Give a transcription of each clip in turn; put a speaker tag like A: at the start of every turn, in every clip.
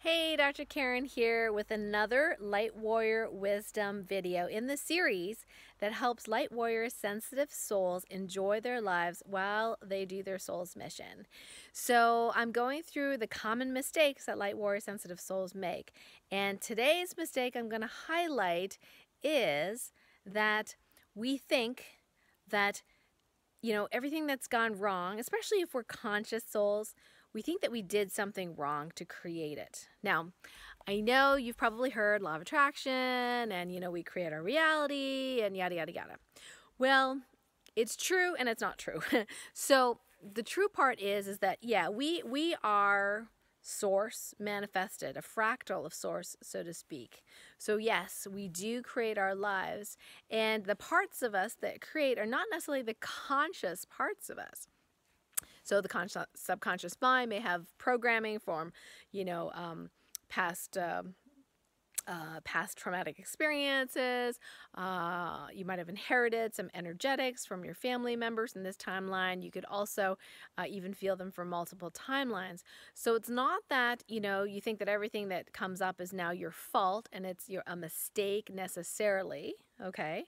A: Hey, Dr. Karen here with another Light Warrior Wisdom video in the series that helps Light Warrior sensitive souls enjoy their lives while they do their soul's mission. So I'm going through the common mistakes that Light Warrior sensitive souls make. And today's mistake I'm going to highlight is that we think that, everything that's gone wrong, especially if we're conscious souls, we think that we did something wrong to create it. Now, I know you've probably heard law of attraction and, we create our reality and yada, yada, yada. Well, it's true and it's not true. So the true part is that, yeah, we are source manifested, a fractal of source, so to speak. So yes, we do create our lives, and the parts of us that create are not necessarily the conscious parts of us. So the subconscious mind may have programming from, past traumatic experiences. You might have inherited some energetics from your family members in this timeline. You could also even feel them from multiple timelines. So it's not that, you think that everything that comes up is now your fault and it's a mistake necessarily, okay?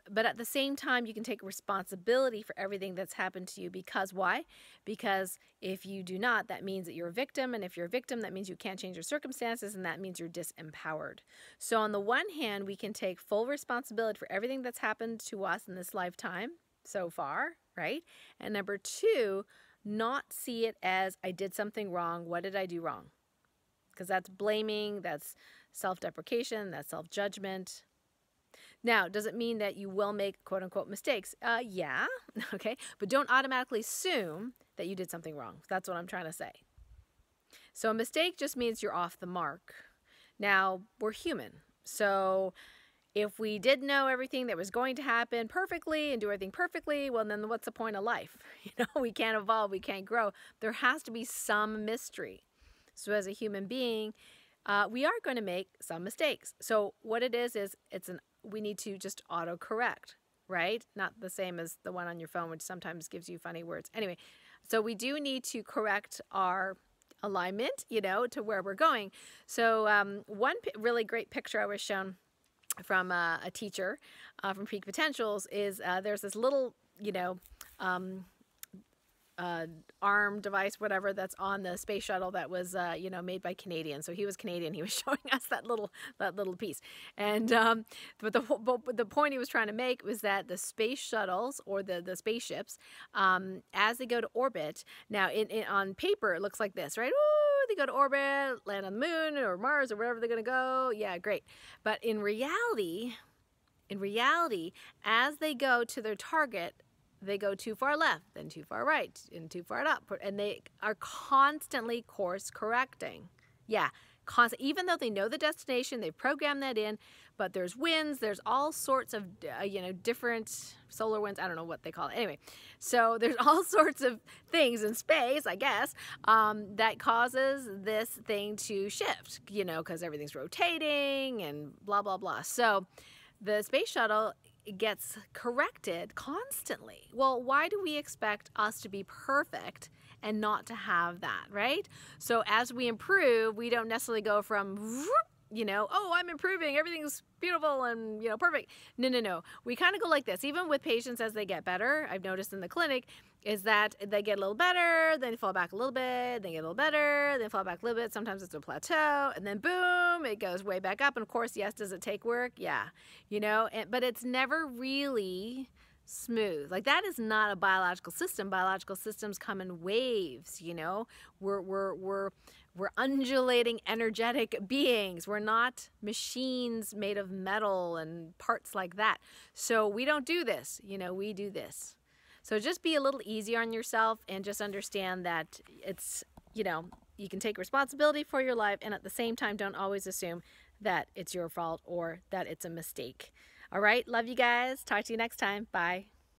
A: But at the same time, you can take responsibility for everything that's happened to you. Because why? Because if you do not, that means that you're a victim. And if you're a victim, that means you can't change your circumstances. And that means you're disempowered. So on the one hand, we can take full responsibility for everything that's happened to us in this lifetime so far, right? And number two, not see it as I did something wrong. What did I do wrong? Because that's blaming, that's self-deprecation, that's self-judgment. Now, does it mean that you will make quote-unquote mistakes? Yeah, okay, but don't automatically assume that you did something wrong. That's what I'm trying to say. So a mistake just means you're off the mark. Now, we're human, so if we did know everything that was going to happen perfectly and do everything perfectly, well, then what's the point of life? We can't evolve, we can't grow. There has to be some mystery. So as a human being, we are going to make some mistakes. So what it is we need to just autocorrect, right? Not the same as the one on your phone, which sometimes gives you funny words. Anyway, so we do need to correct our alignment, to where we're going. So one really great picture I was shown from a teacher from Peak Potentials is there's this little, arm device, whatever, that's on the space shuttle that was, made by Canadians. So he was Canadian. He was showing us that little piece. And but the point he was trying to make was that the space shuttles or the spaceships, as they go to orbit, now on paper it looks like this, right? Woo, they go to orbit, land on the moon or Mars or wherever they're going to go. Yeah, great. But in reality, as they go to their target, they go too far left, then too far right, and too far up. And they are constantly course correcting. Yeah, even though they know the destination, they've programmed that in, but there's winds, there's all sorts of, different solar winds, I don't know what they call it. Anyway, so there's all sorts of things in space, I guess, that causes this thing to shift, because everything's rotating and blah, blah, blah. So the space shuttle gets corrected constantly. Well, why do we expect us to be perfect and not to have that, right? So as we improve, we don't necessarily go from, oh, I'm improving, everything's beautiful and, perfect. No. We kind of go like this. Even with patients as they get better, I've noticed in the clinic, is that they get a little better, then fall back a little bit, then get a little better, then fall back a little bit. Sometimes it's a plateau, and then boom, it goes way back up. And of course, yes, does it take work? Yeah, but it's never really smooth. Like, that is not a biological system. Biological systems come in waves, We're undulating energetic beings. We're not machines made of metal and parts like that. So we don't do this, we do this. So just be a little easier on yourself and just understand that it's, you can take responsibility for your life, and at the same time, don't always assume that it's your fault or that it's a mistake. All right. Love you guys. Talk to you next time. Bye.